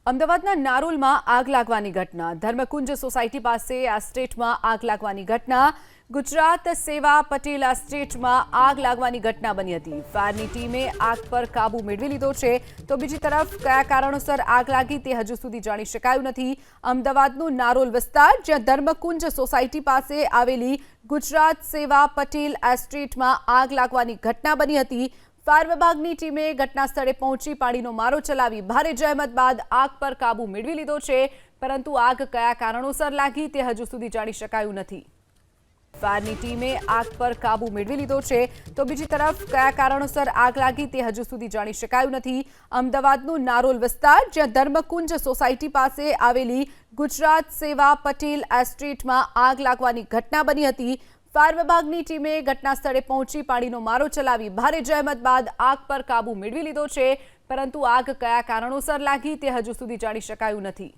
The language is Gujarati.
અમદાવાદના નારોલમાં આગ લાગવાની ઘટના, ધર્મકુંજ સોસાયટી પાસે એસ્ટેટમાં આગ લાગવાની ઘટના, ગુજરાત સેવા પટેલ એસ્ટેટમાં આગ લાગવાની ઘટના બની હતી। ફાયરની ટીમે આગ પર કાબુ મેળવી લીધો છે, તો બીજી તરફ કયા કારણોસર આગ લાગી તે હજુ સુધી જાણી શકાયું નથી। અમદાવાદનું નારોલ વિસ્તાર, જ્યાં ધર્મકુંજ સોસાયટી પાસે આવેલી ગુજરાત સેવા પટેલ એસ્ટેટમાં આગ લાગવાની ઘટના બની હતી। ફાયર વિભાગની ટીમે ઘટના સ્થળે પહોંચી પાણીનો મારો ચલાવી ભારે જહેમત બાદ આગ પર કાબુ મેળવી લીધો છે, પરંતુ આગ કયા કારણોસર લાગી તે હજુ સુધી જાણી શકાયું નથી। ફાયરની ટીમે આગ પર કાબુ મેળવી લીધો છે, તો બીજી તરફ કયા કારણોસર આગ લાગી તે હજુ સુધી જાણી શકાયું નથી। અમદાવાદનું નારોલ વિસ્તાર, જ્યાં ધર્મકુંજ સોસાયટી પાસે આવેલી ગુજરાત સેવા પટેલ એસ્ટેટમાં આગ લાગવાની ઘટના બની હતી। ફાયર વિભાગની ટીમે ઘટના સ્થળે પહોંચી પાણીનો મારો ચલાવી ભારે જહેમત બાદ આગ પર કાબુ મેળવી લીધો છે, પરંતુ આગ કયા કારણોસર લાગી તે હજુ સુધી જાણી શકાયું નથી।